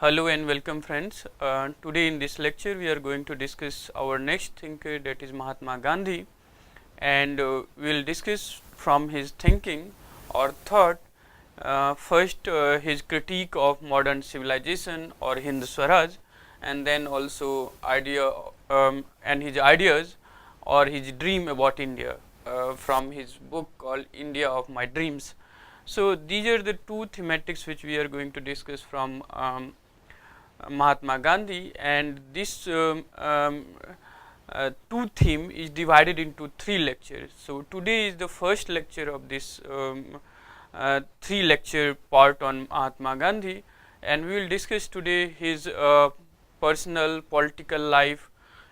Hello and welcome friends. Today in this lecture we are going to discuss our next thinker, that is Mahatma Gandhi, and we will discuss from his thinking or thought first his critique of modern civilization or Hind Swaraj, and then also idea and his ideas or his dream about India from his book called India of My Dreams. So these are the two thematics which we are going to discuss from Mahatma Gandhi, and this two theme is divided into three lectures. So today is the first lecture of this three lecture part on Mahatma Gandhi, and we will discuss today his personal political life,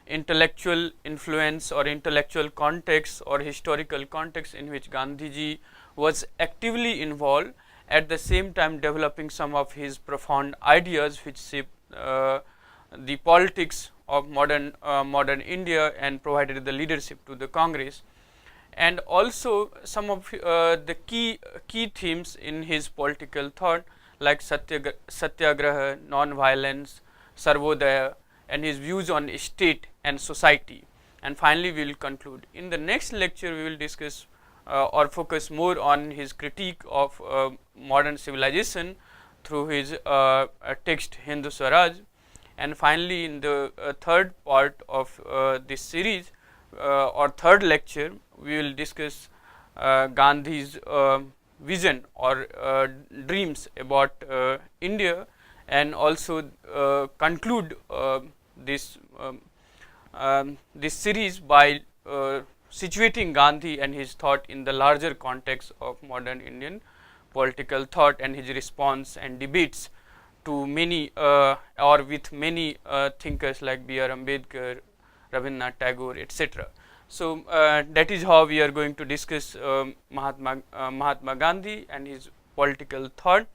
intellectual influence or intellectual context or historical context in which Gandhiji was actively involved, at the same time developing some of his profound ideas which shape the politics of modern India and provided the leadership to the Congress, and also some of the key themes in his political thought like Satyagraha, non-violence, Sarvodaya, and his views on state and society. And finally, we will conclude. In the next lecture, we will discuss or focus more on his critique of modern civilization through his text Hind Swaraj, and finally in the third part of this series or third lecture we will discuss Gandhi's vision or dreams about India, and also conclude this this series by situating Gandhi and his thought in the larger context of modern Indian political thought and his response and debates to many or with many thinkers like B.R. Ambedkar, Rabindranath Tagore, etc. So that is how we are going to discuss Mahatma Gandhi and his political thought.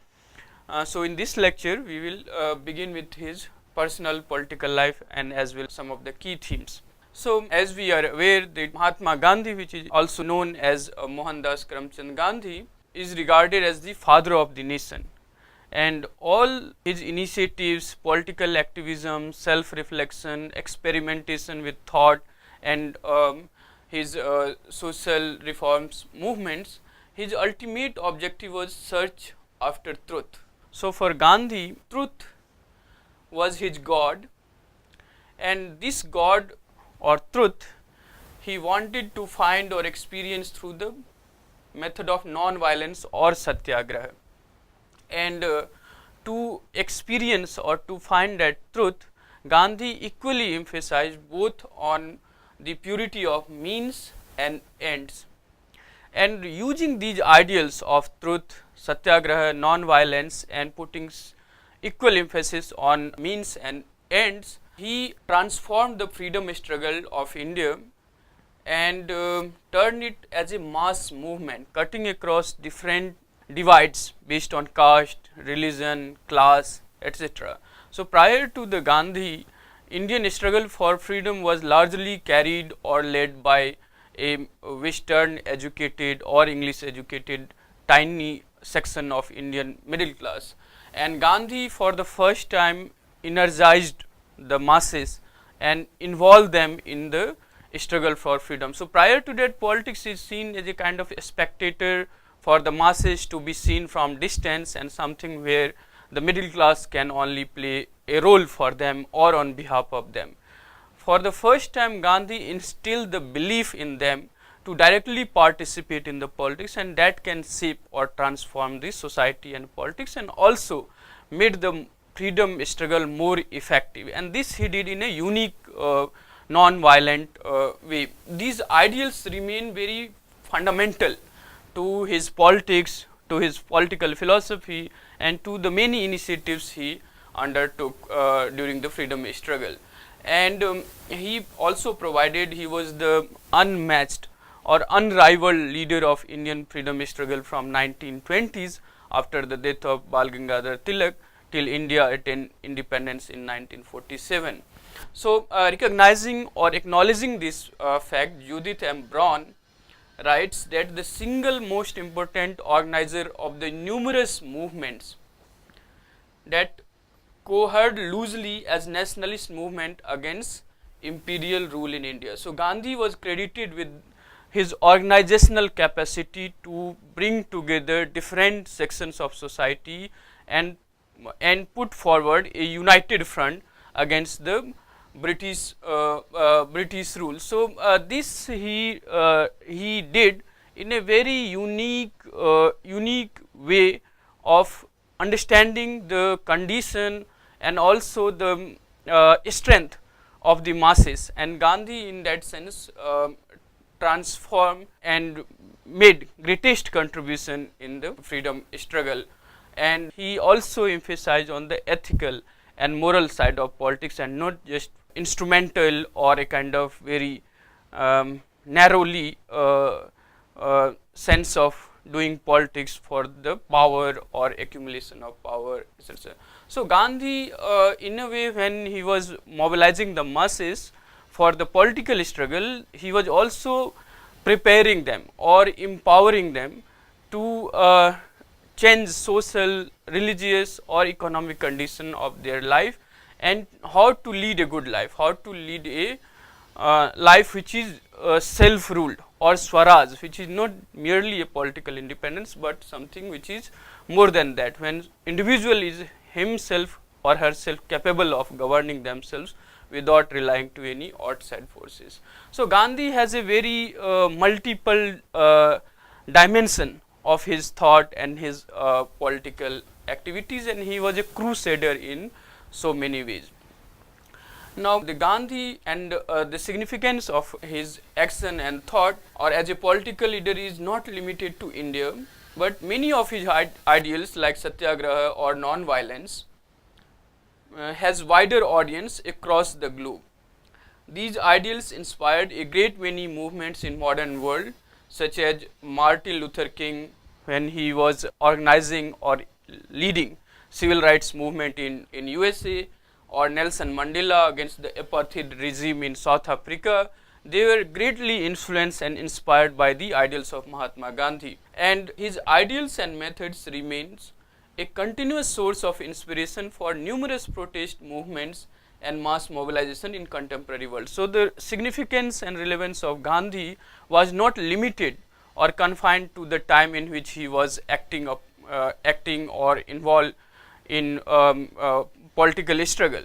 So in this lecture we will begin with his personal political life and as well some of the key themes. So as we are aware that Mahatma Gandhi, which is also known as Mohandas Karamchand Gandhi, is regarded as the father of the nation, and all his initiatives, political activism, self-reflection, experimentation with thought, and his social reforms movements, his ultimate objective was search after truth. So for Gandhi, truth was his God, and this God or truth he wanted to find or experience through the method of non-violence or Satyagraha. And to experience or to find that truth, Gandhi equally emphasized both on the purity of means and ends. And using these ideals of truth, Satyagraha, non-violence, and putting equal emphasis on means and ends, he transformed the freedom struggle of India and turned it as a mass movement cutting across different divides based on caste, religion, class, etc. So prior to the Gandhi, Indian struggle for freedom was largely carried or led by a Western educated or English educated tiny section of Indian middle class, and Gandhi for the first time energized the masses and involved them in the struggle for freedom. So prior to that, politics is seen as a kind of a spectator for the masses to be seen from distance, and something where the middle class can only play a role for them or on behalf of them. For the first time, Gandhi instilled the belief in them to directly participate in the politics, and that can shape or transform the society and politics, and also made the freedom struggle more effective, and this he did in a unique non-violent way. These ideals remain very fundamental to his politics, to his political philosophy, and to the many initiatives he undertook during the freedom struggle. And he also provided, he was the unmatched or unrivaled leader of Indian freedom struggle from 1920s after the death of Bal Gangadhar Tilak till India attained independence in 1947. So recognizing or acknowledging this fact, Judith M. Brown writes that the single most important organizer of the numerous movements that cohered loosely as nationalist movement against imperial rule in India. So Gandhi was credited with his organizational capacity to bring together different sections of society and put forward a united front against the British rule. So this he did in a very unique way of understanding the condition and also the strength of the masses, and Gandhi in that sense transformed and made greatest contribution in the freedom struggle. And he also emphasized on the ethical and moral side of politics, and not just instrumental or a kind of very narrowly sense of doing politics for the power or accumulation of power, etc. So Gandhi in a way, when he was mobilizing the masses for the political struggle, he was also preparing them or empowering them to change social, religious or economic condition of their life, and how to lead a good life, how to lead a life which is self-ruled, or Swaraj, which is not merely a political independence but something which is more than that, when individual is himself or herself capable of governing themselves without relying to any outside forces. So Gandhi has a very multiple dimension of his thought and his political activities, and he was a crusader in so many ways. Now the Gandhi and the significance of his action and thought, or as a political leader, is not limited to India, but many of his ideals like Satyagraha or non-violence has wider audience across the globe. These ideals inspired a great many movements in modern world, such as Martin Luther King when he was organizing or leading civil rights movement in USA, or Nelson Mandela against the apartheid regime in South Africa. They were greatly influenced and inspired by the ideals of Mahatma Gandhi, and his ideals and methods remains a continuous source of inspiration for numerous protest movements and mass mobilization in contemporary world. So the significance and relevance of Gandhi was not limited or confined to the time in which he was acting or involved in political struggle,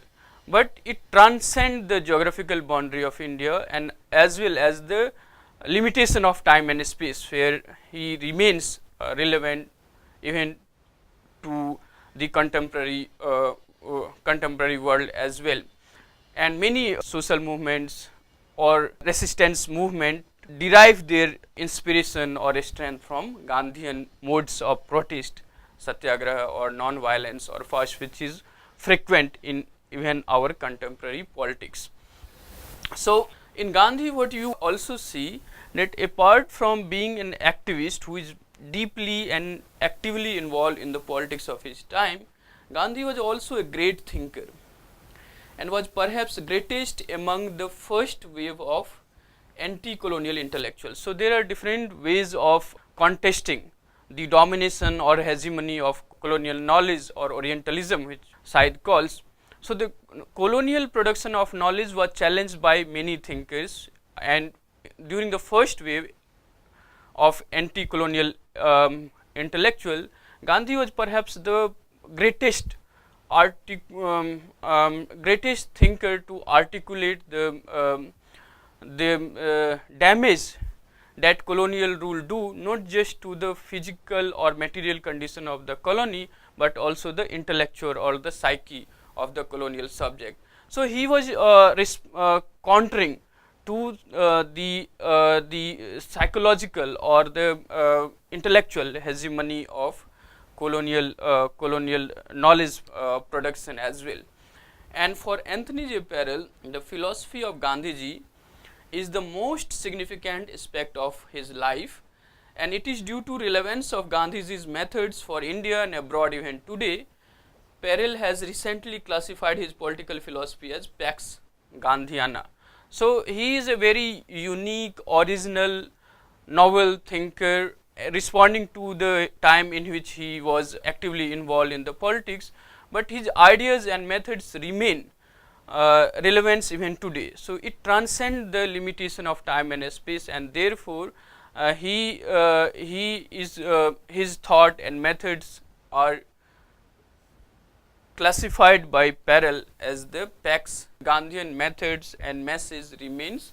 but it transcends the geographical boundary of India, and as well as the limitation of time and space, where he remains relevant even to the contemporary world as well. And many social movements or resistance movement derive their inspiration or strength from Gandhian modes of protest, Satyagraha or non-violence or fast, which is frequent in even our contemporary politics. So in Gandhi, what you also see, that apart from being an activist who is deeply and actively involved in the politics of his time, Gandhi was also a great thinker and was perhaps greatest among the first wave of anti-colonial intellectuals. So there are different ways of contesting the domination or hegemony of colonial knowledge or Orientalism, which Said calls. So the colonial production of knowledge was challenged by many thinkers, and during the first wave of anti-colonial intellectual, Gandhi was perhaps the greatest greatest thinker to articulate the damage that colonial rule do, not just to the physical or material condition of the colony, but also the intellectual or the psyche of the colonial subject. So he was countering to the psychological or the intellectual hegemony of colonial knowledge production as well. And for Anthony J. Parel, the philosophy of Gandhiji is the most significant aspect of his life, and it is due to relevance of Gandhiji's methods for India and abroad even today. Parel has recently classified his political philosophy as Pax Gandhiana. So he is a very unique, original, novel thinker responding to the time in which he was actively involved in the politics, but his ideas and methods remain relevance even today. So it transcends the limitation of time and space, and therefore he is his thought and methods are classified by Parel as the Pax. Gandhian methods and message remains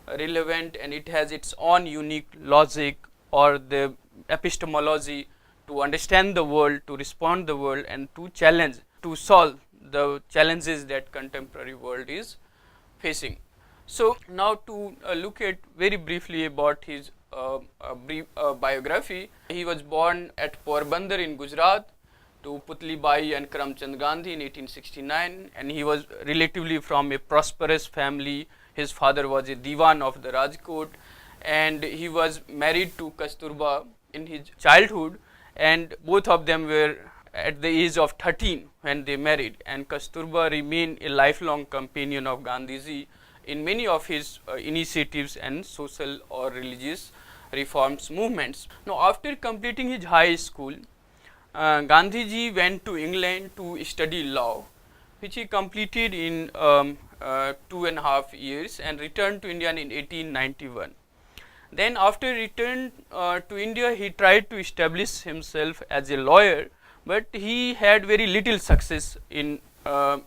relevant, and it has its own unique logic or the epistemology to understand the world, to respond the world, and to challenge, to solve the challenges that contemporary world is facing. So now to look at very briefly about his brief biography. He was born at Porbandar in Gujarat to Putli Bai and Karamchand Gandhi in 1869, and he was relatively from a prosperous family. His father was a Diwan of the Rajkot, and he was married to Kasturba in his childhood, and both of them were at the age of 13 when they married, and Kasturba remained a lifelong companion of Gandhiji in many of his initiatives and social or religious reforms movements. Now, after completing his high school, Gandhiji went to England to study law, which he completed in 2.5 years, and returned to India in 1891. Then after return to India, he tried to establish himself as a lawyer, but he had very little success in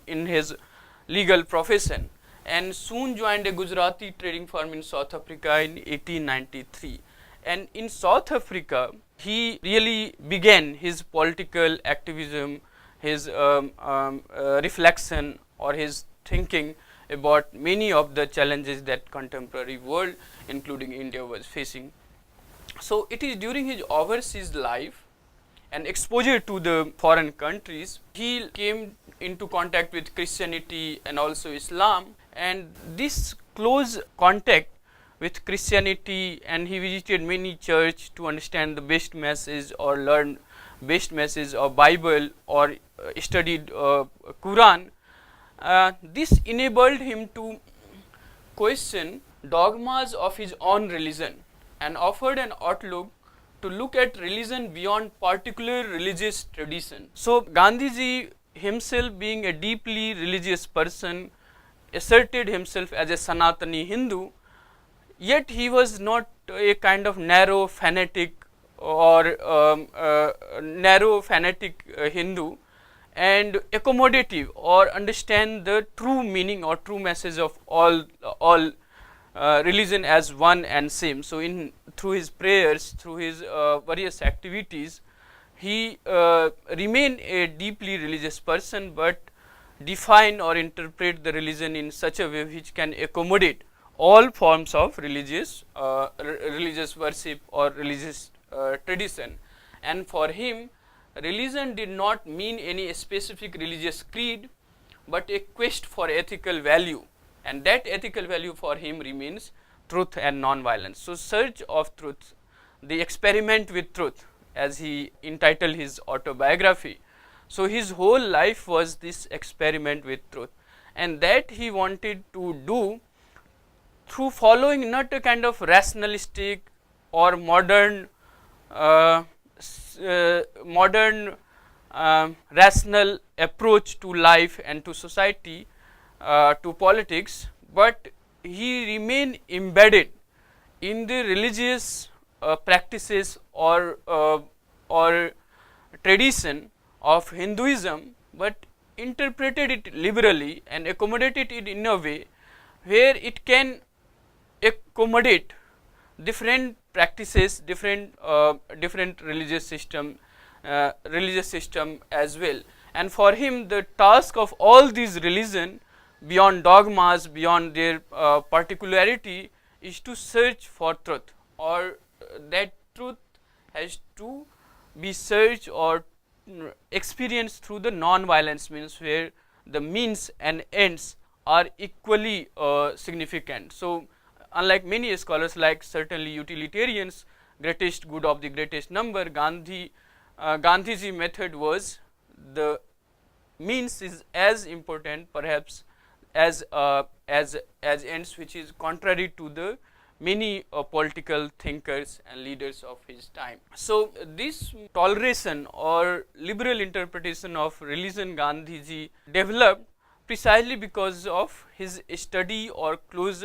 his legal profession, and soon joined a Gujarati trading firm in South Africa in 1893. And in South Africa, he really began his political activism, his reflection or his thinking about many of the challenges that contemporary world, including India, was facing. So it is during his overseas life and exposure to the foreign countries, he came into contact with Christianity and also Islam, and this close contact with Christianity, and he visited many church to understand the best message or learn best message of Bible or studied Quran. This enabled him to question dogmas of his own religion and offered an outlook to look at religion beyond particular religious tradition. So Gandhiji himself, being a deeply religious person, asserted himself as a Sanatani Hindu, yet he was not a kind of narrow fanatic or Hindu, and accommodative or understand the true meaning or true message of all religion as one and same. So through his prayers, through his various activities, he remained a deeply religious person, but define or interpret the religion in such a way which can accommodate all forms of religious worship or religious tradition. And for him, religion did not mean any specific religious creed, but a quest for ethical value, and that ethical value for him remains truth and non-violence. So search of truth, the experiment with truth, as he entitled his autobiography. So his whole life was this experiment with truth, and that he wanted to do through following not a kind of rationalistic or modern rational approach to life and to society, to politics, but he remained embedded in the religious practices or tradition of Hinduism, but interpreted it liberally and accommodated it in a way where it can accommodate different practices, different religious system as well. And for him, the task of all these religion, beyond dogmas, beyond their particularity, is to search for truth, or that truth has to be searched or experienced through the non-violence means, where the means and ends are equally significant. So unlike many scholars, like certainly utilitarians, greatest good of the greatest number, Gandhiji method was the means is as important perhaps as ends, which is contrary to the many political thinkers and leaders of his time. So this toleration or liberal interpretation of religion Gandhiji developed precisely because of his study or close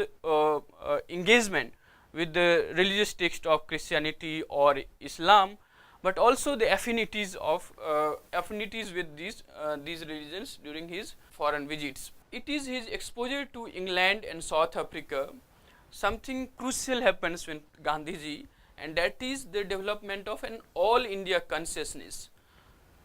engagement with the religious text of Christianity or Islam, but also the affinities with these religions during his foreign visits. It is his exposure to England and South Africa. Something crucial happens when Gandhiji, and that is the development of an all India consciousness,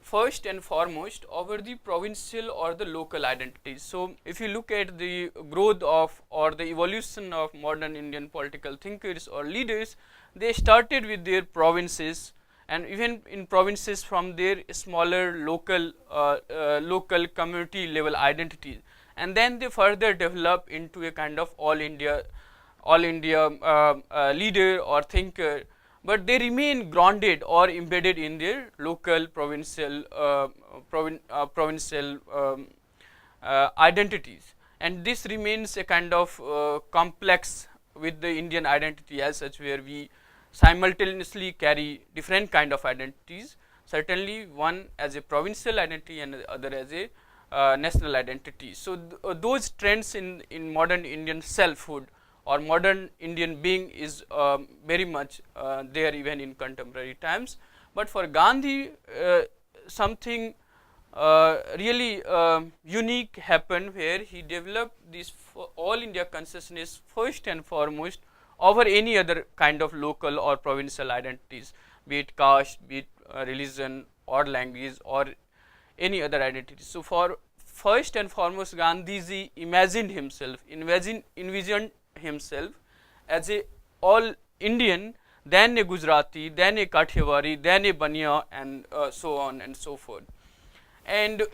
first and foremost over the provincial or the local identities. So if you look at the growth of or the evolution of modern Indian political thinkers or leaders, they started with their provinces, and even in provinces from their smaller local community level identities, and then they further develop into a kind of all India leader or thinker, but they remain grounded or embedded in their local provincial identities, and this remains a kind of complex with the Indian identity as such, where we simultaneously carry different kind of identities, certainly one as a provincial identity and the other as a national identity. So those trends in modern Indian selfhood or modern Indian being is very much there even in contemporary times. But for Gandhi, something really unique happened, where he developed this all India consciousness first and foremost over any other kind of local or provincial identities, be it caste, be it religion or language or any other identity. So for first and foremost, Gandhiji envisioned himself as a all Indian, then a Gujarati, then a Kathiawari, then a Baniya, and so on and so forth. And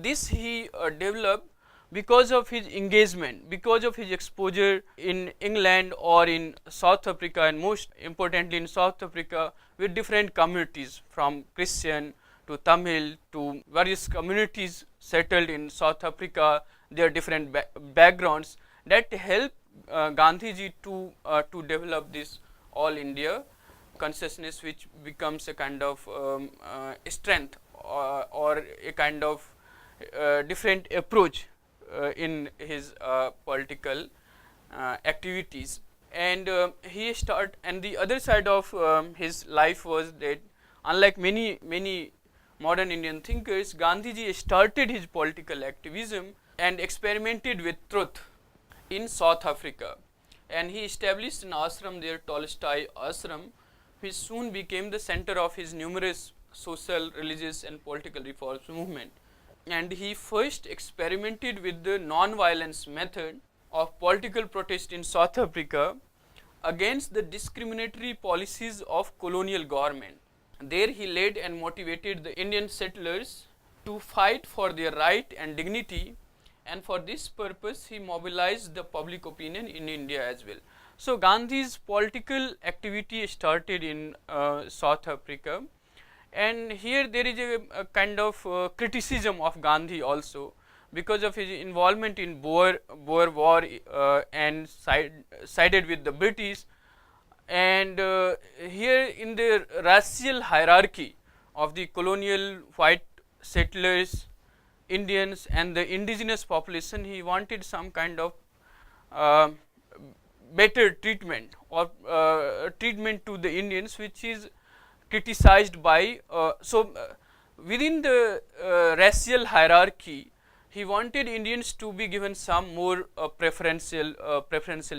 this he developed because of his engagement, because of his exposure in England or in South Africa, and most importantly in South Africa, with different communities from Christian to Tamil to various communities settled in South Africa, their different backgrounds, that helped Gandhiji to develop this all India consciousness, which becomes a kind of strength or a kind of different approach in his political activities. And and the other side of his life was that, unlike many modern Indian thinkers, Gandhiji started his political activism and experimented with truth in South Africa, and he established an ashram there, Tolstoy Ashram, which soon became the center of his numerous social, religious and political reforms movement. And he first experimented with the non-violence method of political protest in South Africa against the discriminatory policies of colonial government. There he led and motivated the Indian settlers to fight for their right and dignity, and for this purpose he mobilized the public opinion in India as well. So Gandhi's political activity started in South Africa, and here there is a kind of criticism of Gandhi also, because of his involvement in Boer War and sided with the British. And here in the racial hierarchy of the colonial white settlers, Indians and the indigenous population, he wanted some kind of better treatment or treatment to the Indians, which is criticized by within the racial hierarchy, he wanted Indians to be given some more preferential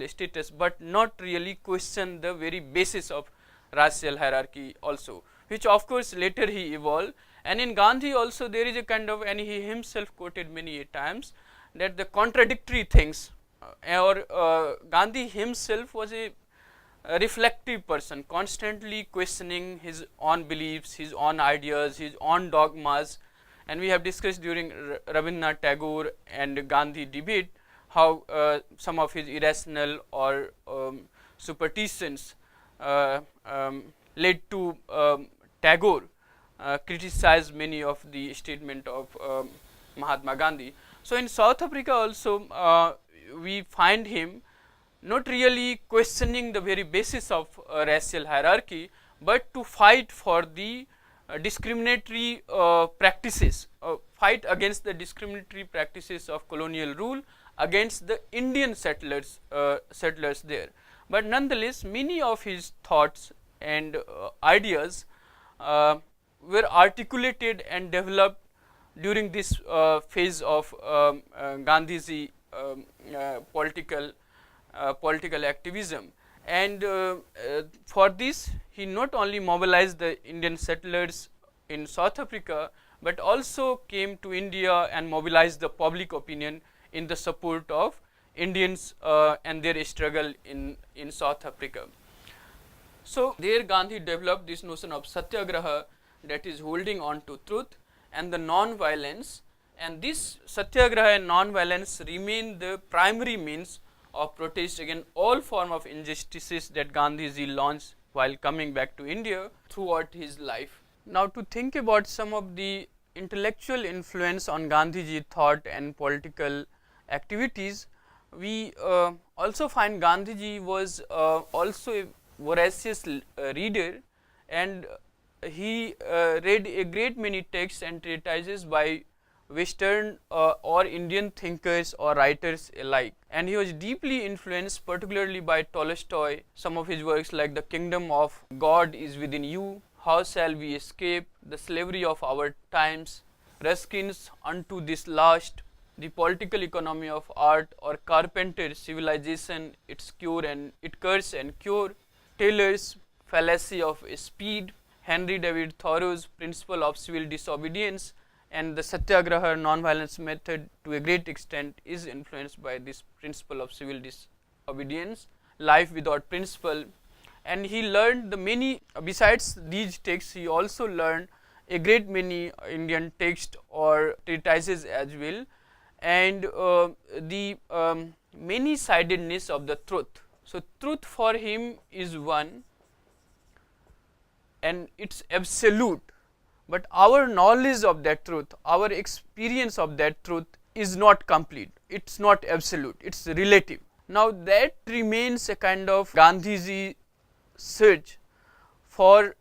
status, but not really question the very basis of racial hierarchy also, which of course later he evolved. And in Gandhi also there is a kind of, and he himself quoted many times, that the contradictory things, Gandhi himself was a reflective person, constantly questioning his own beliefs, his own ideas, his own dogmas. And we have discussed during Rabindranath Tagore and Gandhi debate how some of his irrational or superstitions led to Tagore criticize many of the statement of Mahatma Gandhi. So in South Africa also we find him not really questioning the very basis of racial hierarchy, but to fight for the discriminatory practices, fight against the discriminatory practices of colonial rule against the Indian settlers there. But nonetheless, many of his thoughts and ideas were articulated and developed during this phase of Gandhiji political activism. And for this, he not only mobilized the Indian settlers in South Africa, but also came to India and mobilized the public opinion in the support of Indians and their struggle in South Africa. So there Gandhi developed this notion of satyagraha, that is holding on to truth, and the non-violence, and this satyagraha and non-violence remain the primary means of protest against all form of injustices that Gandhiji launched while coming back to India throughout his life. Now to think about some of the intellectual influence on Gandhiji thought and political activities, we also find Gandhiji was also a voracious reader, and he read a great many texts and treatises by Western or Indian thinkers or writers alike, and he was deeply influenced particularly by Tolstoy. Some of his works like The Kingdom of God is Within You, How Shall We Escape, The Slavery of Our Times, Ruskin's Unto This Last, The Political Economy of Art, or Carpenter's Civilization, Its Curse and Cure, Taylor's Fallacy of Speed, Henry David Thoreau's Principle of Civil Disobedience, and the Satyagraha non-violence method to a great extent is influenced by this principle of civil disobedience, life without principle. And he learned the many, besides these texts, he also learned a great many Indian texts or treatises as well, and the many-sidedness of the truth. So truth for him is one, and it's absolute, but our knowledge of that truth, our experience of that truth is not complete, it's not absolute, it's relative. Now that remains a kind of Gandhiji search for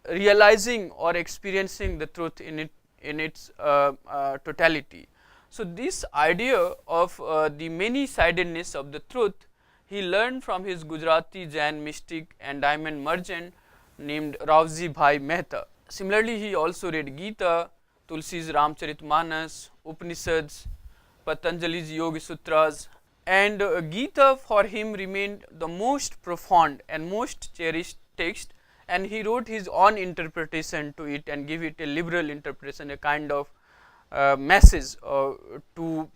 realizing or experiencing the truth in its totality. So this idea of the many-sidedness of the truth he learned from his Gujarati Jain mystic and diamond merchant named Ravji Bhai Mehta. Similarly, he also read Gita, Tulsi's Ramcharitmanas, Upanishads, Patanjali's Yoga Sutras, and Gita for him remained the most profound and most cherished text, and he wrote his own interpretation to it and gave it a liberal interpretation, a kind of message to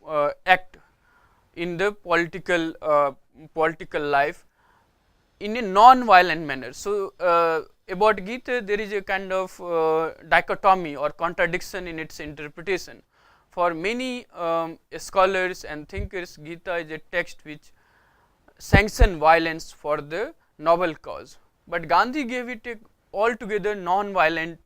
act in the political life in a non-violent manner. So about Gita, there is a kind of dichotomy or contradiction in its interpretation. For many scholars and thinkers, Gita is a text which sanctions violence for the noble cause, but Gandhi gave it a altogether non-violent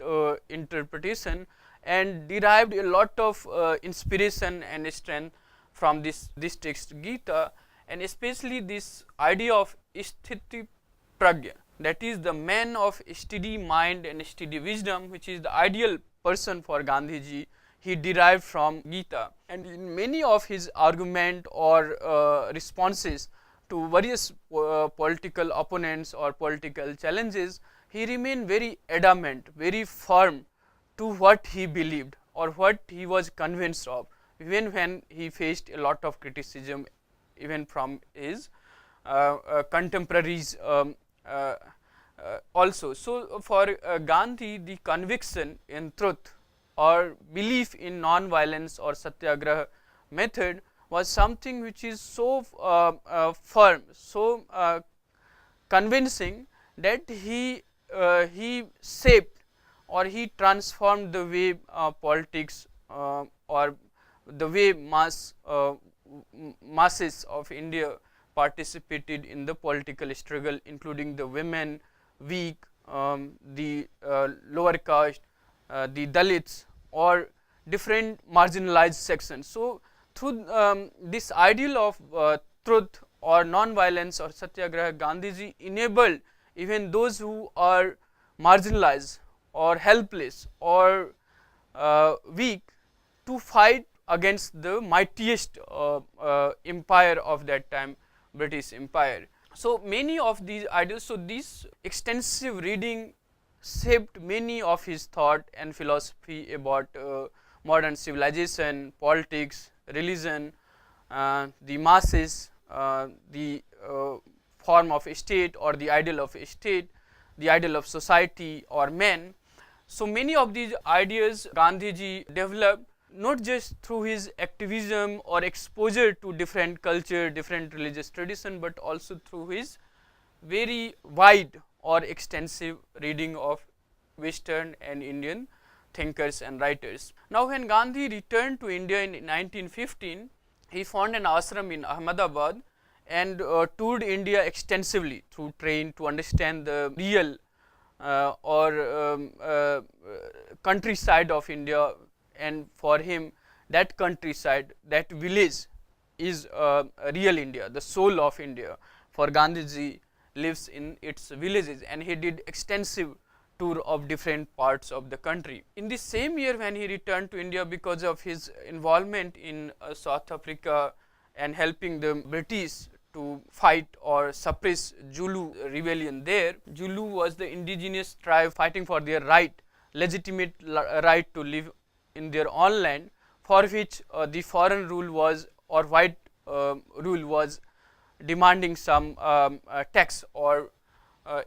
interpretation and derived a lot of inspiration and strength from this text Gita, and especially this idea of sthiti pragya, that is the man of steady mind and steady wisdom, which is the ideal person for Gandhiji, he derived from Gita. And in many of his argument or responses to various political opponents or political challenges, he remained very adamant, very firm to what he believed or what he was convinced of, even when he faced a lot of criticism even from his contemporaries also. So for Gandhi, the conviction in truth or belief in non-violence or satyagraha method was something which is so firm, so convincing, that he shaped or he transformed the way politics or the way masses of India participated in the political struggle, including the women, weak, the lower caste, the Dalits, or different marginalized sections. So through this ideal of truth or non-violence or satyagraha, Gandhiji enabled even those who are marginalized or helpless or weak to fight against the mightiest empire of that time, British Empire. So many of these ideas, so this extensive reading shaped many of his thought and philosophy about modern civilization, politics, religion, the masses, the form of a state or the ideal of a state, the ideal of society or man. So many of these ideas Gandhiji developed not just through his activism or exposure to different culture, different religious tradition, but also through his very wide or extensive reading of Western and Indian thinkers and writers. Now when Gandhi returned to India in 1915, he founded an ashram in Ahmedabad and toured India extensively through train to understand the real countryside of India, and for him that countryside, that village is real India, the soul of India. For Gandhiji lives in its villages, and he did extensive tour of different parts of the country. In the same year when he returned to India, because of his involvement in South Africa and helping the British to fight or suppress Zulu rebellion there. Zulu was the indigenous tribe fighting for their right, legitimate right to live in their own land, for which the foreign rule was, or white rule was demanding some tax or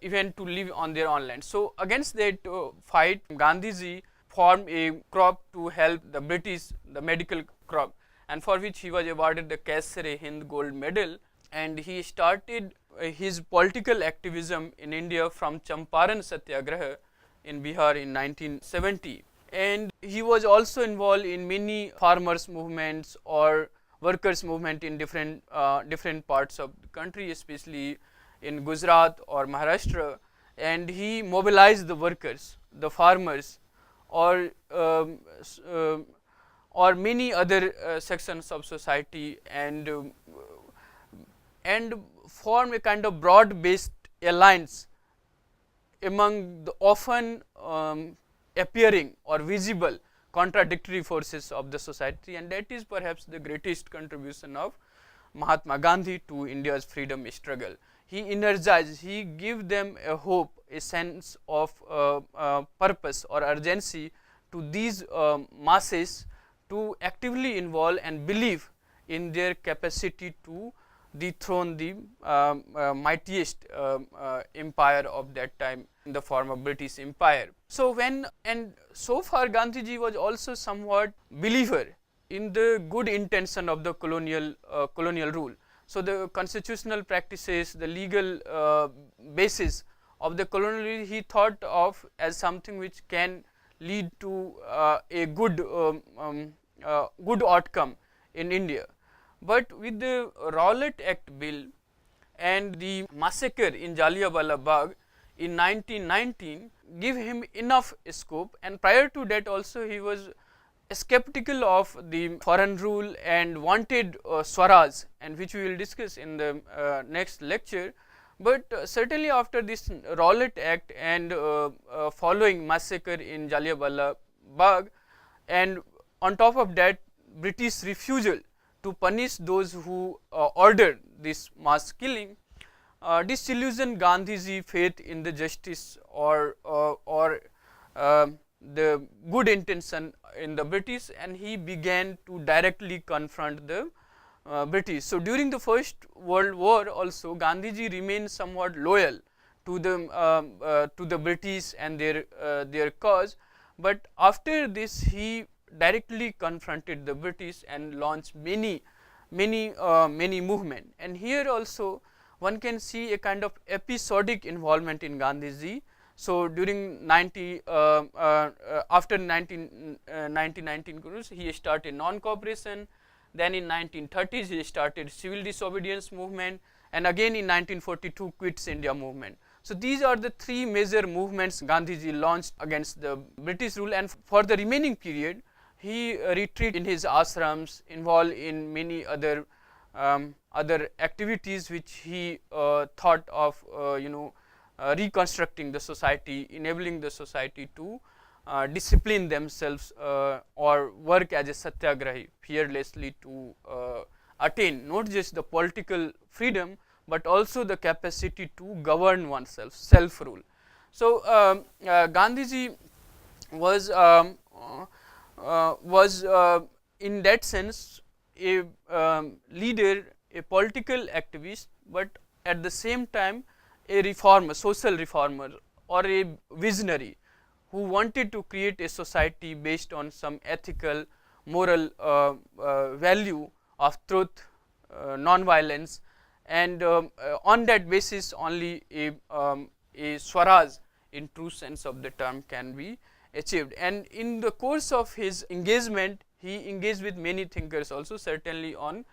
even to live on their own land. So against that fight, Gandhiji formed a crop to help the British, the medical crop, and for which he was awarded the Kaisar-e-Hind Gold Medal. And he started his political activism in India from Champaran Satyagraha in Bihar in 1970. And he was also involved in many farmers movements or workers movement in different parts of the country, especially in Gujarat or Maharashtra. And he mobilized the workers, the farmers, or many other sections of society, and form a kind of broad-based alliance among the often appearing or visible contradictory forces of the society, and that is perhaps the greatest contribution of Mahatma Gandhi to India's freedom struggle. He energized, he gave them a hope, a sense of purpose or urgency to these masses to actively involve and believe in their capacity to dethrone the mightiest empire of that time in the form of British Empire. So so far Gandhiji was also somewhat believer in the good intention of the colonial rule. So the constitutional practices, the legal basis of the colonial rule he thought of as something which can lead to a good outcome in India. But with the Rowlatt Act bill and the massacre in Jallianwala Bagh in 1919 give him enough scope, and prior to that also he was skeptical of the foreign rule and wanted Swaraj, and which we will discuss in the next lecture. But certainly after this Rowlatt Act and following massacre in Jallianwala Bagh, and on top of that British refusal to punish those who ordered this mass killing, disillusioned Gandhiji faith in the justice or the good intention in the British, and he began to directly confront the British. So during the First World War also Gandhiji remained somewhat loyal to the British and their cause, but after this he directly confronted the British and launched many movement. And here also one can see a kind of episodic involvement in Gandhiji. So during after 1919 he started non-cooperation, then in 1930s he started civil disobedience movement, and again in 1942 quits India movement. So these are the three major movements Gandhiji launched against the British rule, and for the remaining period he retreated in his ashrams, involved in many other other activities which he thought of reconstructing the society, enabling the society to discipline themselves or work as a satyagrahi fearlessly to attain not just the political freedom but also the capacity to govern oneself, self-rule. So Gandhiji was in that sense a leader, a political activist, but at the same time a reformer, social reformer, or a visionary who wanted to create a society based on some ethical, moral value of truth, non-violence, and on that basis only a Swaraj in true sense of the term can be achieved. And in the course of his engagement, he engaged with many thinkers also, certainly on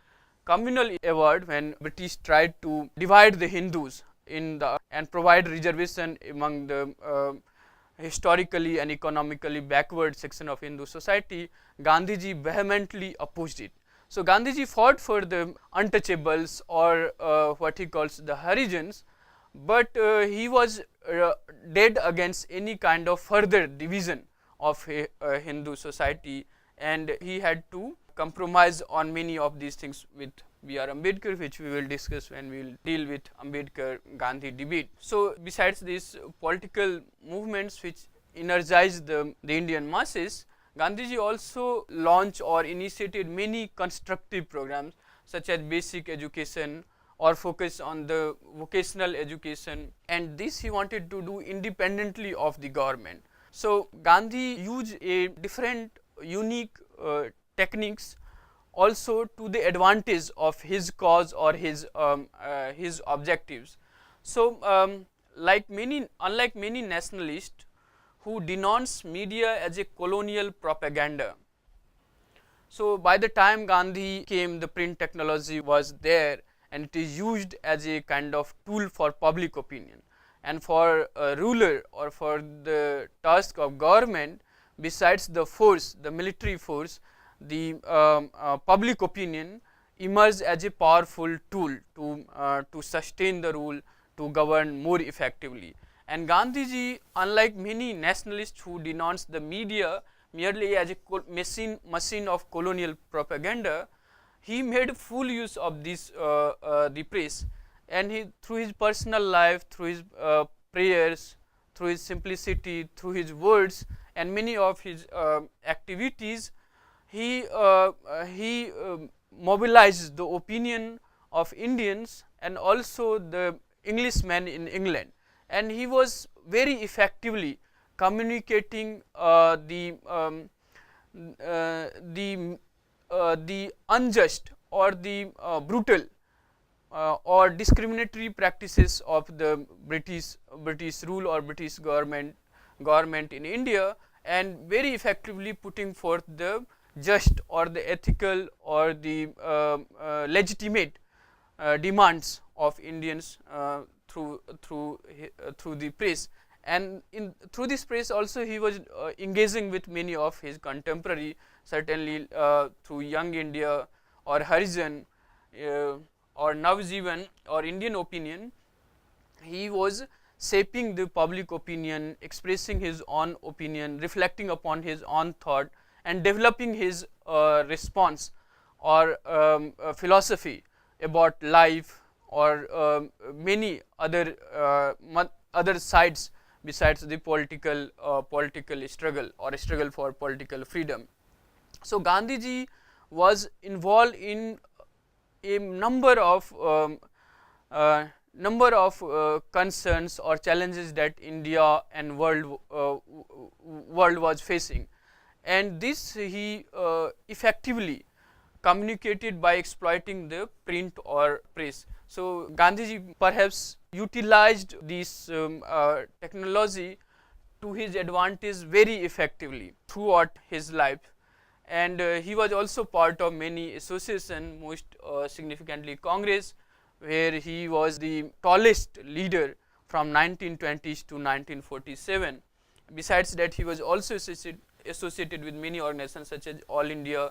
communal award when British tried to divide the Hindus in the and provide reservation among the historically and economically backward section of Hindu society. Gandhiji vehemently opposed it. So Gandhiji fought for the untouchables, or what he calls the Harijans, but he was dead against any kind of further division of a Hindu society, and he had to compromise on many of these things with B.R. Ambedkar, which we will discuss when we will deal with Ambedkar-Gandhi debate. So besides these political movements which energized the Indian masses, Gandhiji also launched or initiated many constructive programs such as basic education or focus on the vocational education, and this he wanted to do independently of the government. So Gandhi used a different unique techniques also to the advantage of his cause or his objectives. So unlike many nationalists who denounce media as a colonial propaganda. So by the time Gandhi came, the print technology was there and it is used as a kind of tool for public opinion. And for a ruler or for the task of government, besides the force, the military force, the public opinion emerged as a powerful tool to sustain the rule, to govern more effectively. And Gandhiji, unlike many nationalists who denounce the media merely as a machine of colonial propaganda, he made full use of this the press, and he, through his personal life, through his prayers, through his simplicity, through his words, and many of his activities, he mobilized the opinion of Indians and also the Englishmen in England. And he was very effectively communicating the unjust or the brutal or discriminatory practices of the British rule or British government in India, and very effectively putting forth the just or the ethical or the legitimate demands of Indians through the press. And through this press also he was engaging with many of his contemporary, certainly through Young India or Harijan or Navjivan or Indian Opinion. He was shaping the public opinion, expressing his own opinion, reflecting upon his own thought, and developing his response or philosophy about life or many other sides besides the political struggle or struggle for political freedom. So Gandhiji was involved in a number of concerns or challenges that India and world was facing, and this he effectively communicated by exploiting the print or press. So Gandhiji perhaps utilized this technology to his advantage very effectively throughout his life, and he was also part of many associations, most significantly Congress, where he was the tallest leader from 1920s to 1947. Besides that, he was also associated with many organizations such as All India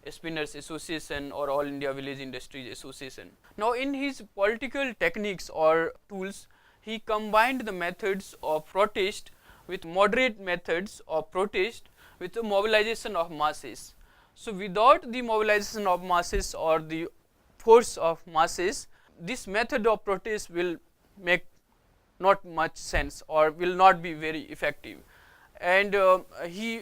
Spinners Association or All India Village Industries Association. Now in his political techniques or tools, he combined the methods of protest with moderate methods of protest with the mobilization of masses. So without the mobilization of masses or the force of masses, this method of protest will make not much sense or will not be very effective. And he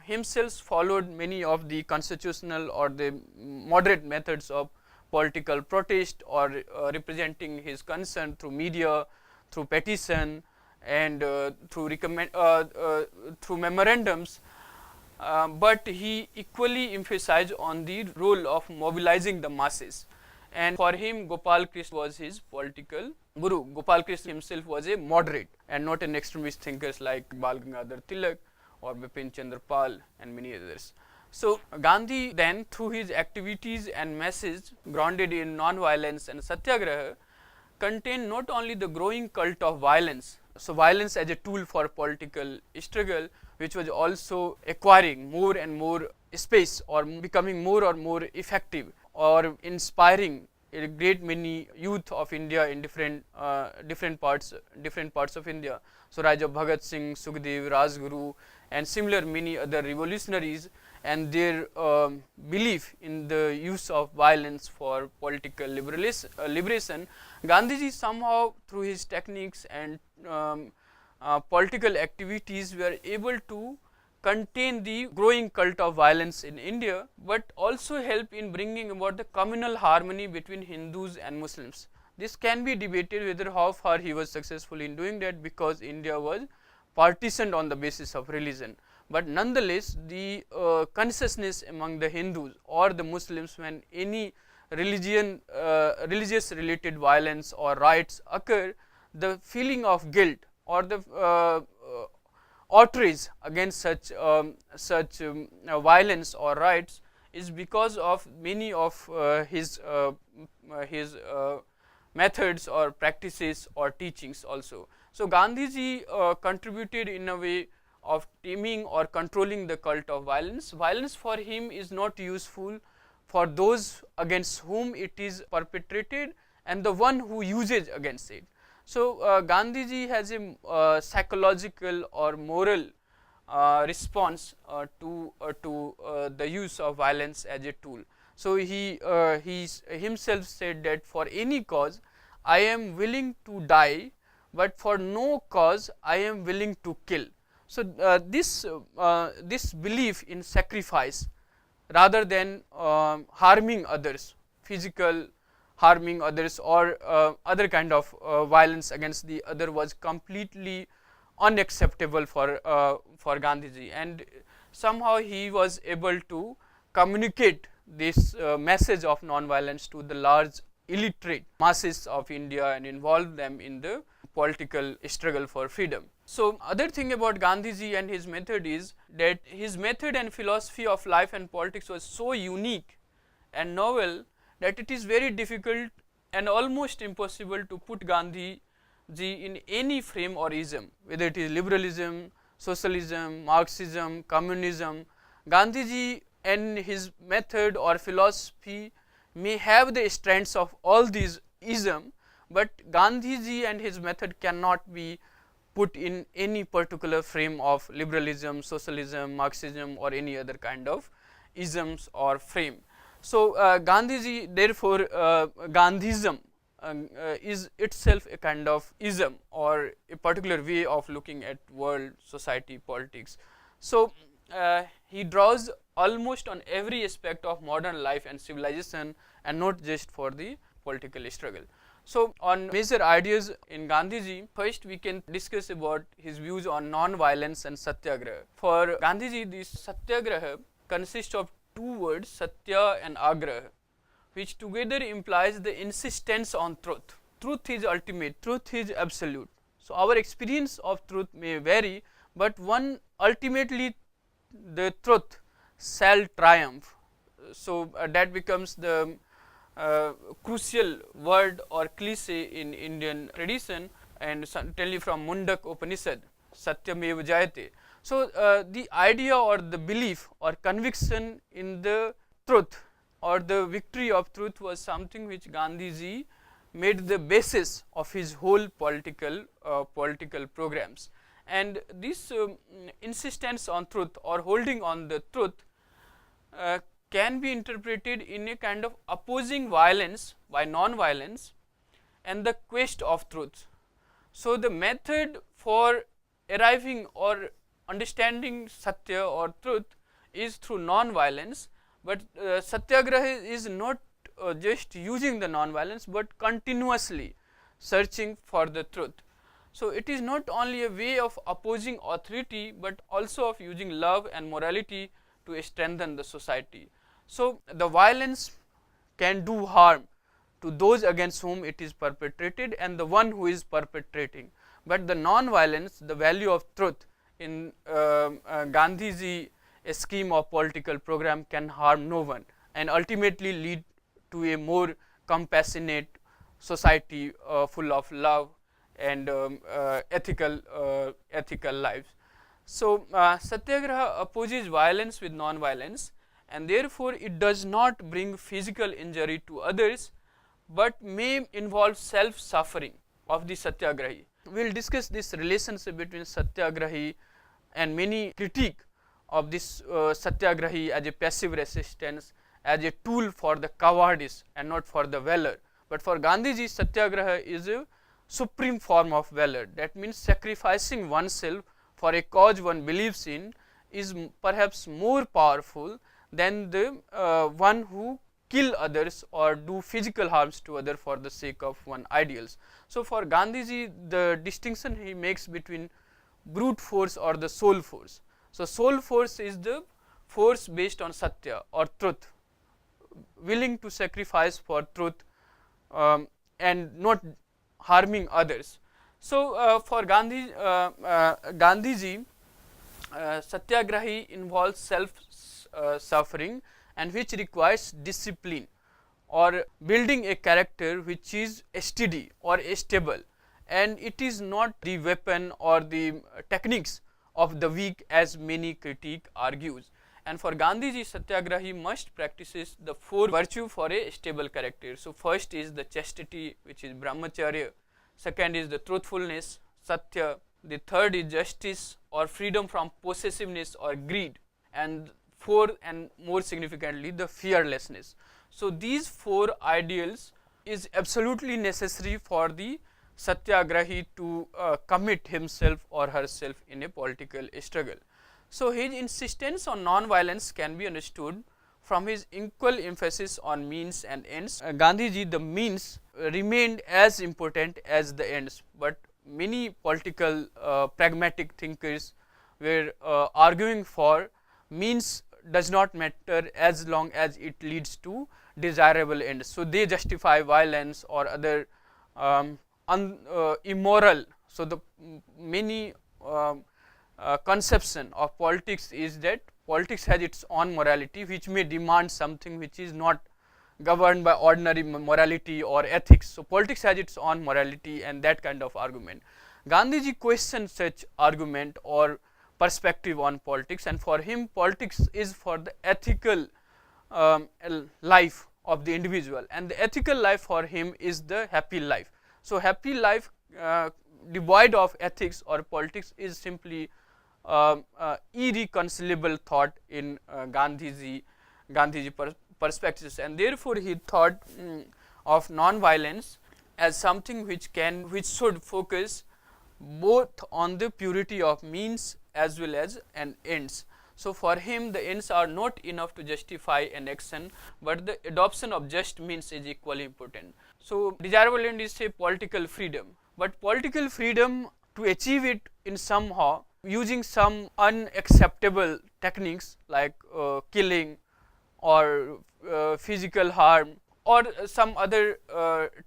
himself followed many of the constitutional or the moderate methods of political protest or representing his concern through media, through petition, and through memorandums, but he equally emphasized on the role of mobilizing the masses. And for him, Gopal Krishna was his political guru. Gopal Krishna himself was a moderate and not an extremist thinkers like Bal Gangadhar Tilak or Bipin Chandra Pal and many others. So Gandhi then, through his activities and message grounded in non-violence and satyagraha, contained not only the growing cult of violence, so violence as a tool for political struggle, which was also acquiring more and more space or becoming more or more effective or inspiring a great many youth of India in different parts of India. So Rise of Bhagat Singh, Sukhdev, Rajguru, and similar many other revolutionaries, and their belief in the use of violence for political liberation. Gandhiji somehow through his techniques and political activities were able to contain the growing cult of violence in India, but also help in bringing about the communal harmony between Hindus and Muslims. This can be debated whether how far he was successful in doing that, because India was partitioned on the basis of religion. But nonetheless, the consciousness among the Hindus or the Muslims when any religious related violence or riots occur, the feeling of guilt or the outrage against such violence or riots is because of many of his methods or practices or teachings also. So Gandhiji contributed in a way of taming or controlling the cult of violence. Violence for him is not useful for those against whom it is perpetrated and the one who uses against it. So Gandhiji has a psychological or moral response to the use of violence as a tool. So he himself said that for any cause I am willing to die, but for no cause I am willing to kill. So this belief in sacrifice rather than harming others, physical harming others or other kind of violence against the other, was completely unacceptable for Gandhiji, and somehow he was able to communicate this message of non-violence to the large illiterate masses of India and involve them in the political struggle for freedom. So other thing about Gandhiji and his method is that his method and philosophy of life and politics was so unique and novel that it is very difficult and almost impossible to put Gandhiji in any frame or ism, whether it is liberalism, socialism, Marxism, communism. Gandhiji and his method or philosophy may have the strengths of all these isms, but Gandhiji and his method cannot be put in any particular frame of liberalism, socialism, Marxism, or any other kind of isms or frame. So Gandhiji, therefore Gandhism is itself a kind of ism or a particular way of looking at world, society, politics. So he draws almost on every aspect of modern life and civilization, and not just for the political struggle. So on major ideas in Gandhiji, first we can discuss about his views on non-violence and satyagraha. For Gandhiji, this satyagraha consists of two words, satya and agraha, which together implies the insistence on truth. Truth is ultimate, truth is absolute. So our experience of truth may vary, but one ultimately the truth shall triumph. So that becomes the crucial word or cliche in Indian tradition, and certainly from Mundak Upanishad, Satyameva Jayate. So the idea or the belief or conviction in the truth or the victory of truth was something which Gandhiji made the basis of his whole political programs. And this insistence on truth or holding on the truth can be interpreted in a kind of opposing violence by non-violence and the quest of truth. So the method for arriving or understanding Satya or truth is through non-violence, but Satyagraha is not just using the non-violence but continuously searching for the truth. So it is not only a way of opposing authority but also of using love and morality to strengthen the society. So the violence can do harm to those against whom it is perpetrated and the one who is perpetrating, but the non-violence, the value of truth in Gandhiji scheme of political program can harm no one and ultimately lead to a more compassionate society full of love and ethical lives. So Satyagraha opposes violence with non-violence, and therefore it does not bring physical injury to others but may involve self-suffering of the Satyagrahi. We will discuss this relationship between Satyagrahi and many critique of this Satyagrahi as a passive resistance, as a tool for the cowardice and not for the valor. But for Gandhiji, Satyagraha is a supreme form of valor. That means sacrificing oneself for a cause one believes in is perhaps more powerful than the one who kill others or do physical harms to others for the sake of one ideals. So for Gandhiji, the distinction he makes between brute force or the soul force. So soul force is the force based on Satya or truth, willing to sacrifice for truth and not harming others. So for Gandhiji, Satyagrahi involves self-suffering and which requires discipline or building a character which is steady or stable, and it is not the weapon or the techniques of the weak as many critique argues. And for Gandhiji, Satyagrahi must practices the four virtue for a stable character. So first is the chastity, which is brahmacharya. Second is the truthfulness, satya. The third is justice or freedom from possessiveness or greed. And fourth and more significantly, the fearlessness. So these four ideals is absolutely necessary for the Satyagrahi to commit himself or herself in a political struggle. So his insistence on non-violence can be understood from his equal emphasis on means and ends. Gandhiji, the means remained as important as the ends, but many political pragmatic thinkers were arguing for means does not matter as long as it leads to desirable ends. So they justify violence or other immoral. So the many conception of politics is that politics has its own morality which may demand something which is not governed by ordinary morality or ethics. So politics has its own morality and that kind of argument. Gandhiji questioned such argument or perspective on politics, and for him politics is for the ethical life of the individual, and the ethical life for him is the happy life. So happy life devoid of ethics or politics is simply irreconcilable thought in Gandhiji perspectives, and therefore he thought of non-violence as something which should focus both on the purity of means as well as an ends. So for him the ends are not enough to justify an action, but the adoption of just means is equally important. So desirable end is say political freedom, but political freedom, to achieve it in somehow using some unacceptable techniques like killing or physical harm or some other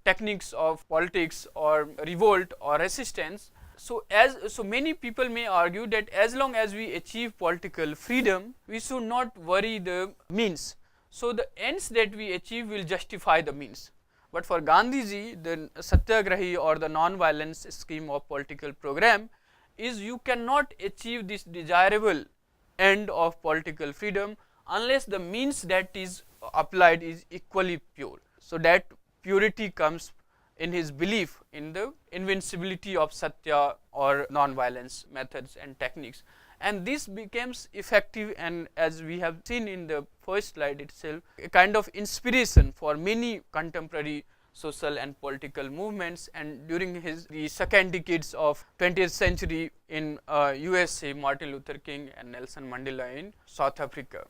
techniques of politics or revolt or resistance. So many people may argue that as long as we achieve political freedom, we should not worry the means. So the ends that we achieve will justify the means. But for Gandhiji, the Satyagrahi or the non-violence scheme of political program is you cannot achieve this desirable end of political freedom unless the means that is applied is equally pure. So that purity comes in his belief in the invincibility of satya or non-violence methods and techniques, and this becomes effective, and as we have seen in the first slide itself, a kind of inspiration for many contemporary social and political movements. And during the second decades of 20th century in USA, Martin Luther King and Nelson Mandela in South Africa.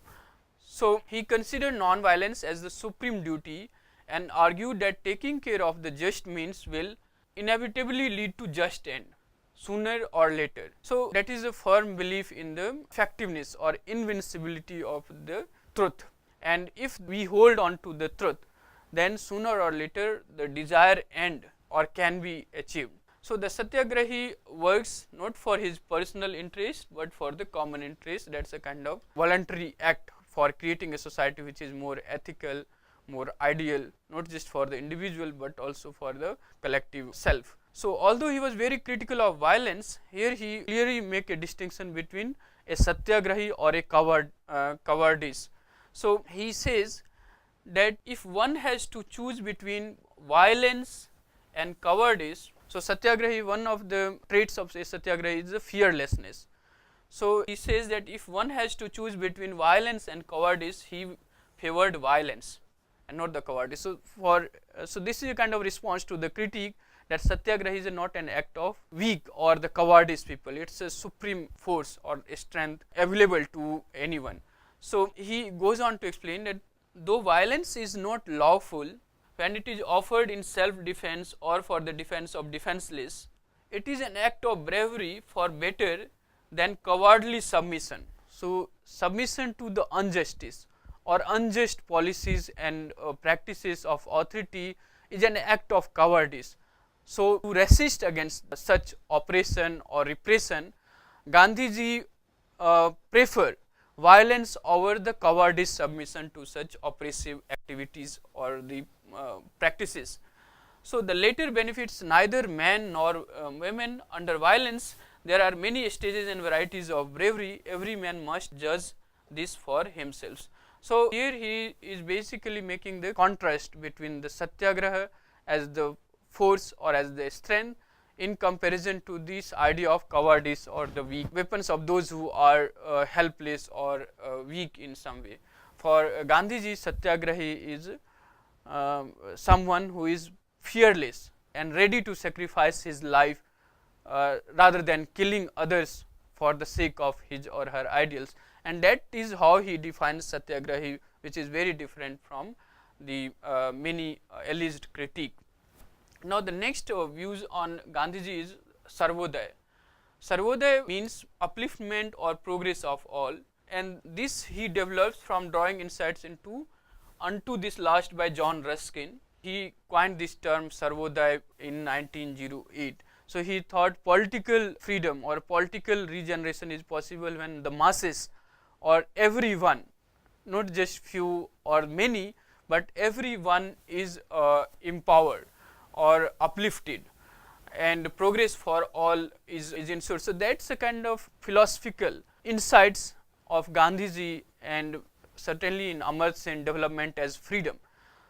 So he considered non-violence as the supreme duty and argued that taking care of the just means will inevitably lead to just end sooner or later. So that is a firm belief in the effectiveness or invincibility of the truth, and if we hold on to the truth, then sooner or later the desired end or can be achieved. So the satyagrahi works not for his personal interest but for the common interest. That's a kind of voluntary act for creating a society which is more ethical, more ideal, not just for the individual but also for the collective self. So although he was very critical of violence, here he clearly make a distinction between a satyagrahi or a cowardice. So he says that if one has to choose between violence and cowardice, so satyagrahi, one of the traits of a satyagrahi is the fearlessness. So he says that if one has to choose between violence and cowardice, he favored violence and not the cowardice. So so this is a kind of response to the critique that satyagrahi is not an act of weak or the cowardice people, it's a supreme force or a strength available to anyone. So he goes on to explain that though violence is not lawful when it is offered in self-defense or for the defense of defenseless, it is an act of bravery for better than cowardly submission. So submission to the injustice or unjust policies and practices of authority is an act of cowardice. So to resist against such oppression or repression, Gandhiji preferred violence over the cowardice submission to such oppressive activities or the practices. So the latter benefits neither man nor women. Under violence, there are many stages and varieties of bravery. Every man must judge this for himself. So here he is basically making the contrast between the satyagraha as the force or as the strength in comparison to this idea of cowardice or the weak weapons of those who are helpless or weak in some way. For Gandhiji, satyagrahi is someone who is fearless and ready to sacrifice his life rather than killing others for the sake of his or her ideals, and that is how he defines satyagrahi, which is very different from the many alleged critique. Now the next views on Gandhiji is Sarvodaya. Sarvodaya means upliftment or progress of all, and this he develops from drawing insights into Unto This Last by John Ruskin. He coined this term Sarvodaya in 1908. So he thought political freedom or political regeneration is possible when the masses or everyone, not just few or many, but everyone is empowered or uplifted, and progress for all is ensured. So that's a kind of philosophical insights of Gandhiji and certainly in Amartya Sen development as freedom.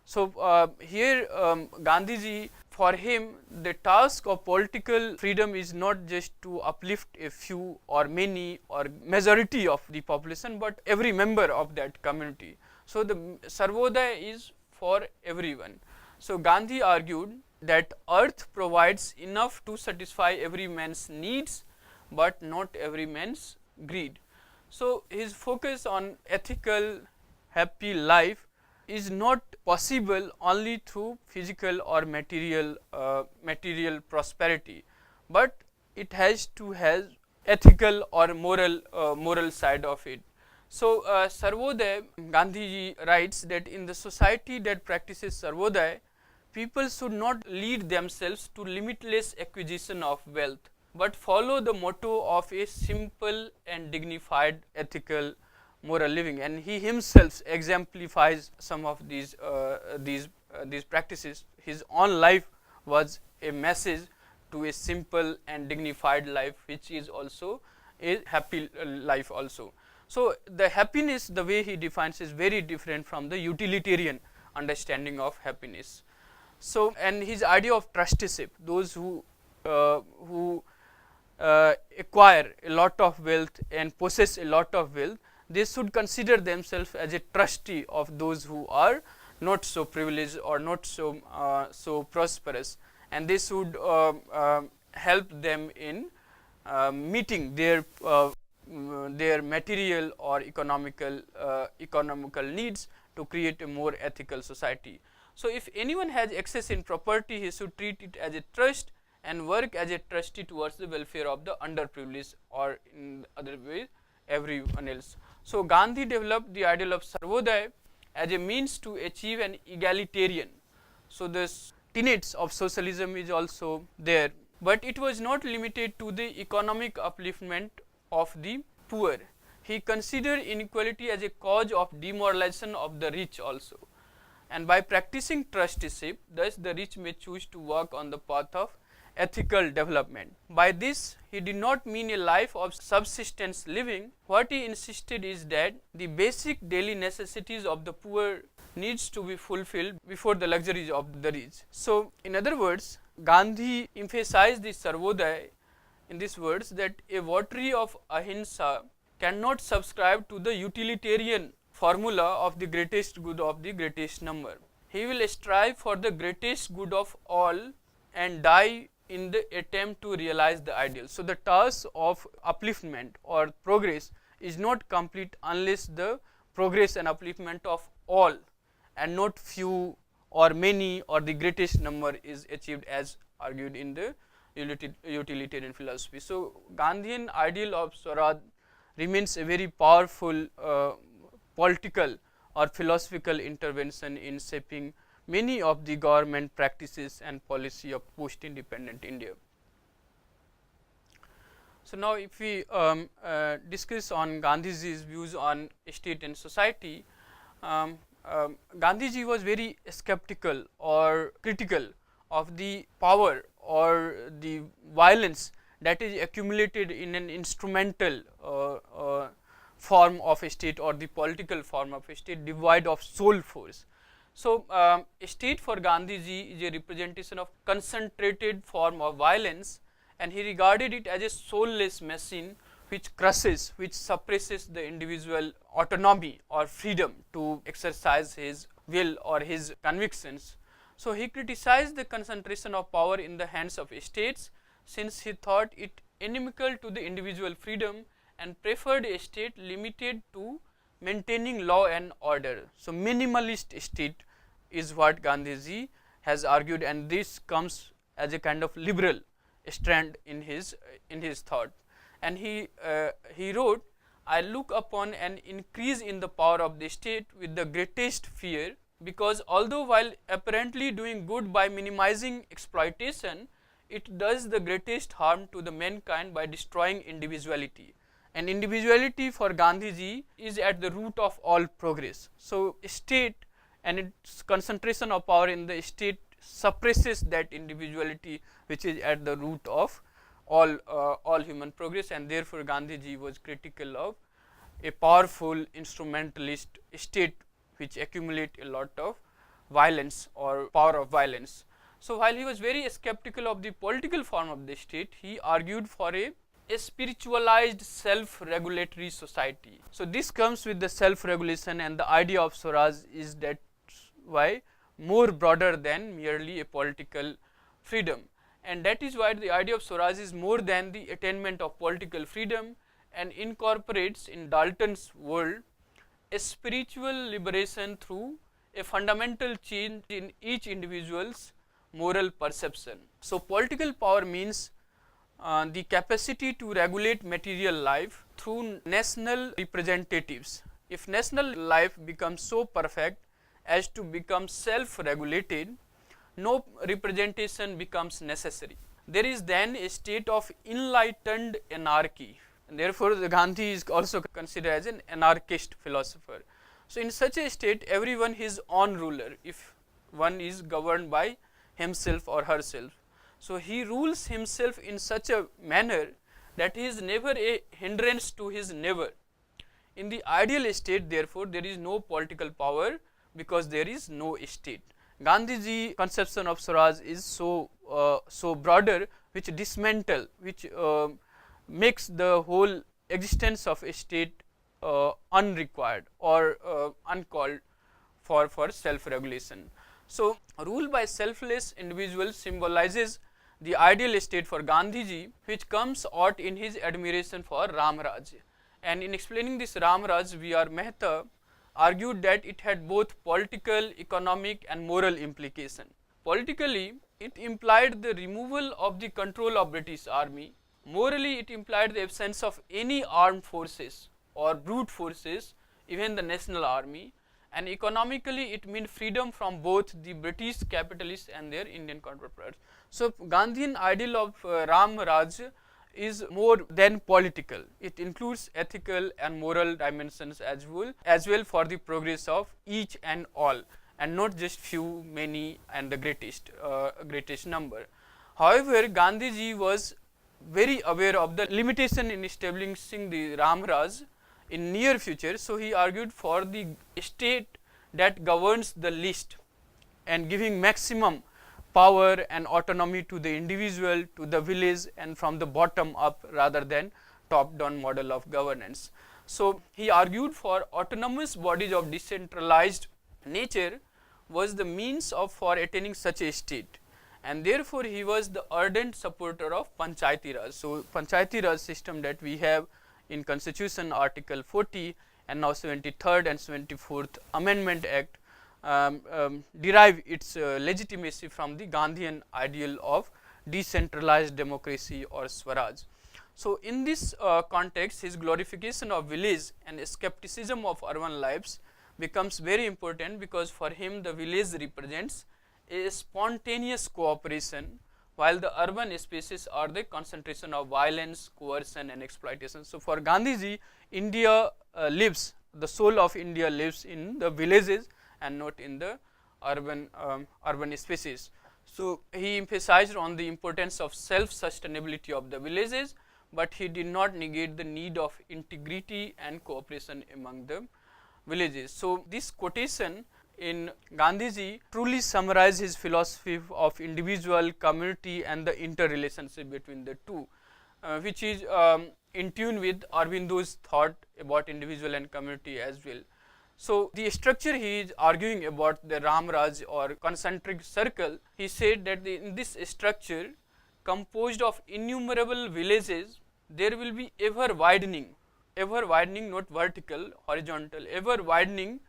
So here Gandhiji, for him the task of political freedom is not just to uplift a few or many or majority of the population, but every member of that community. So the Sarvodaya is for everyone. So Gandhi argued that earth provides enough to satisfy every man's needs but not every man's greed. So his focus on ethical happy life is not possible only through physical or material prosperity, but it has to have ethical or moral side of it. So Sarvodaya, Gandhiji writes that in the society that practices Sarvodaya, people should not lead themselves to limitless acquisition of wealth, but follow the motto of a simple and dignified ethical moral living, and he himself exemplifies some of these practices. His own life was a message to a simple and dignified life, which is also a happy life also. So the happiness, the way he defines, is very different from the utilitarian understanding of happiness. So, and his idea of trusteeship, those who acquire a lot of wealth and possess a lot of wealth, they should consider themselves as a trustee of those who are not so privileged or not so so prosperous, and they should help them in meeting their material or economical needs to create a more ethical society. So if anyone has access in property, he should treat it as a trust and work as a trustee towards the welfare of the underprivileged, or in other ways everyone else. So Gandhi developed the ideal of Sarvodaya as a means to achieve an egalitarian. So the tenets of socialism is also there, but it was not limited to the economic upliftment of the poor. He considered inequality as a cause of demoralization of the rich also. And by practicing trusteeship, thus the rich may choose to walk on the path of ethical development. By this, he did not mean a life of subsistence living. What he insisted is that the basic daily necessities of the poor needs to be fulfilled before the luxuries of the rich. So, in other words, Gandhi emphasized the Sarvodaya in these words, that a votary of ahimsa cannot subscribe to the utilitarian formula of the greatest good of the greatest number. He will strive for the greatest good of all and die in the attempt to realize the ideal. So the task of upliftment or progress is not complete unless the progress and upliftment of all and not few or many or the greatest number is achieved, as argued in the utilitarian philosophy. So Gandhian ideal of Swaraj remains a very powerful political or philosophical intervention in shaping many of the government practices and policy of post-independent India. So now if we discuss on Gandhiji's views on state and society, Gandhiji was very skeptical or critical of the power or the violence that is accumulated in an instrumental form of a state or the political form of a state devoid of soul force. So a state for Gandhiji is a representation of concentrated form of violence, and he regarded it as a soulless machine which crushes, which suppresses the individual autonomy or freedom to exercise his will or his convictions. So he criticized the concentration of power in the hands of states, since he thought it inimical to the individual freedom and preferred a state limited to maintaining law and order. So minimalist state is what Gandhiji has argued, and this comes as a kind of liberal strand in his thought. And he wrote, "I look upon an increase in the power of the state with the greatest fear, because although while apparently doing good by minimizing exploitation, it does the greatest harm to the mankind by destroying individuality." And individuality for Gandhiji is at the root of all progress. So state and its concentration of power in the state suppresses that individuality which is at the root of all human progress, and therefore Gandhiji was critical of a powerful instrumentalist state which accumulate a lot of violence or power of violence. So while he was very skeptical of the political form of the state, he argued for a spiritualized self-regulatory society. So this comes with the self-regulation, and the idea of Swaraj is that why more broader than merely a political freedom, and that is why the idea of Swaraj is more than the attainment of political freedom and incorporates in Dalton's world a spiritual liberation through a fundamental change in each individual's moral perception. So political power means the capacity to regulate material life through national representatives. If national life becomes so perfect as to become self-regulated, no representation becomes necessary. There is then a state of enlightened anarchy, and therefore the Gandhi is also considered as an anarchist philosopher. So in such a state, everyone is own ruler if one is governed by himself or herself. So he rules himself in such a manner that he is never a hindrance to his neighbor. In the ideal state, therefore, there is no political power because there is no state. Gandhiji conception of Swaraj is so broader, which dismantle, which makes the whole existence of a state unrequired or uncalled for self-regulation. So, rule by selfless individuals symbolizes the ideal state for Gandhiji, which comes out in his admiration for Ram Raj. And in explaining this Ram Raj, V.R. Mehta argued that it had both political, economic and moral implication. Politically, it implied the removal of the control of British army. Morally, it implied the absence of any armed forces or brute forces, even the national army. And economically, it meant freedom from both the British capitalists and their Indian counterparts. So, Gandhian ideal of Ram Raj is more than political. It includes ethical and moral dimensions as well for the progress of each and all, and not just few, many, and the greatest number. However, Gandhiji was very aware of the limitation in establishing the Ram Raj in near future. So, he argued for the state that governs the least and giving maximum power and autonomy to the individual, to the village, and from the bottom up rather than top down model of governance. So, he argued for autonomous bodies of decentralized nature was the means for attaining such a state, and therefore, he was the ardent supporter of Panchayati Raj. So, Panchayati Raj system that we have in Constitution Article 40 and now 73rd and 74th Amendment Act derive its legitimacy from the Gandhian ideal of decentralized democracy or Swaraj. So, in this context, his glorification of village and skepticism of urban lives becomes very important, because for him the village represents a spontaneous cooperation, while the urban spaces are the concentration of violence, coercion and exploitation. So, for Gandhiji, India lives, the soul of India lives in the villages and not in the urban spaces. So, he emphasized on the importance of self-sustainability of the villages, but he did not negate the need of integrity and cooperation among the villages. So, this quotation in Gandhiji truly summarizes his philosophy of individual, community and the interrelationship between the two, which is in tune with Aurobindo's thought about individual and community as well. So, the structure he is arguing about, the Ram Raj or concentric circle, he said that in this structure composed of innumerable villages, there will be ever widening, not vertical, horizontal, ever widening,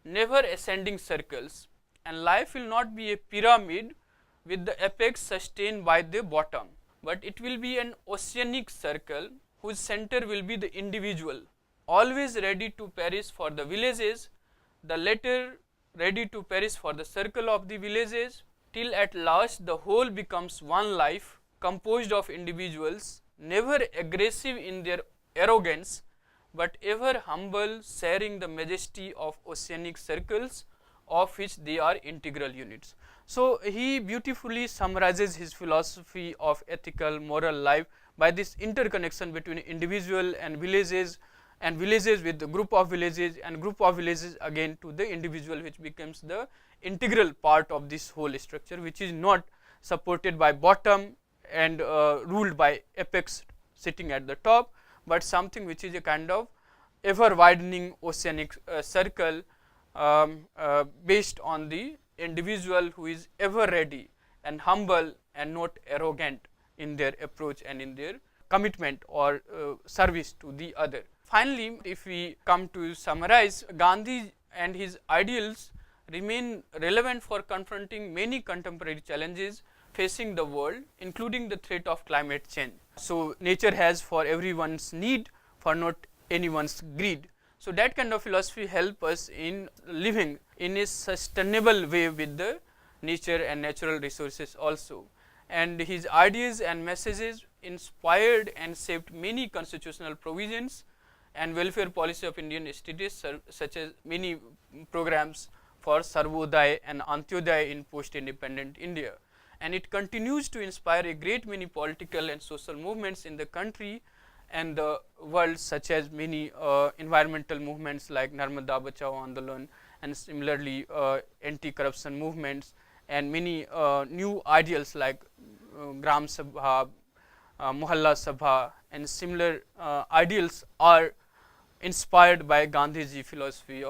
never ascending circles, and life will not be a pyramid with the apex sustained by the bottom, but it will be an oceanic circle whose center will be the individual, always ready to perish for the villages, the latter ready to perish for the circle of the villages, till at last the whole becomes one life composed of individuals, never aggressive in their arrogance, but ever humble, sharing the majesty of oceanic circles of which they are integral units. So, he beautifully summarizes his philosophy of ethical, moral life by this interconnection between individual and villages with the group of villages, and group of villages again to the individual, which becomes the integral part of this whole structure, which is not supported by bottom and ruled by apex sitting at the top, but something which is a kind of ever widening oceanic circle based on the individual who is ever ready and humble and not arrogant in their approach and in their commitment or service to the other. Finally, if we come to summarize, Gandhi and his ideals remain relevant for confronting many contemporary challenges facing the world, including the threat of climate change. So, nature has for everyone's need, for not anyone's greed. So, that kind of philosophy help us in living in a sustainable way with the nature and natural resources also. And his ideas and messages inspired and shaped many constitutional provisions and welfare policy of Indian states, such as many programs for Sarvodaya and Antyodaya in post-independent India. And it continues to inspire a great many political and social movements in the country and the world, such as many environmental movements like Narmada Bachao Andolan, and similarly anti-corruption movements, and many new ideals like Gram Sabha, Mohalla Sabha, and similar ideals are inspired by Gandhiji philosophy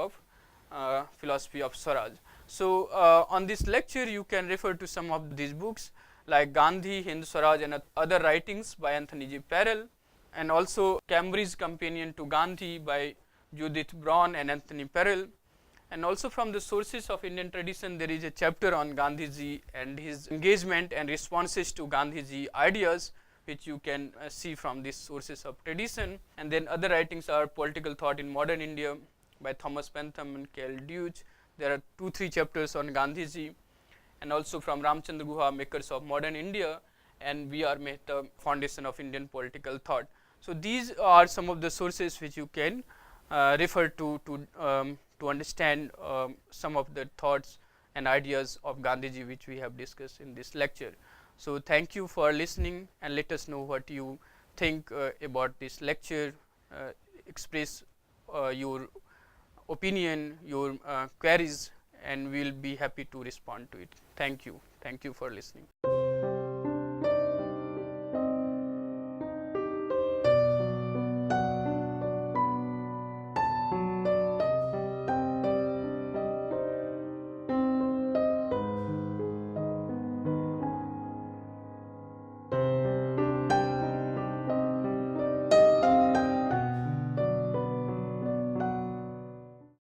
of Swaraj. So on this lecture you can refer to some of these books like Gandhi, Hind Swaraj, and other writings by Anthony G. Parrell, and also Cambridge Companion to Gandhi by Judith Braun and Anthony Parrell. And also from the sources of Indian tradition, there is a chapter on Gandhiji and his engagement and responses to Gandhiji ideas, which you can see from these sources of tradition. And then other writings are Political Thought in Modern India by Thomas Bentham and Kel Deutsch. There are 2-3 chapters on Gandhiji, and also from Ramchandra Guha, Makers of Modern India, and V.R. Mehta, Foundation of Indian Political Thought. So these are some of the sources which you can refer to understand some of the thoughts and ideas of Gandhiji which we have discussed in this lecture. So thank you for listening, and let us know what you think about this lecture. Express your opinion, your queries, and we will be happy to respond to it. Thank you. Thank you for listening.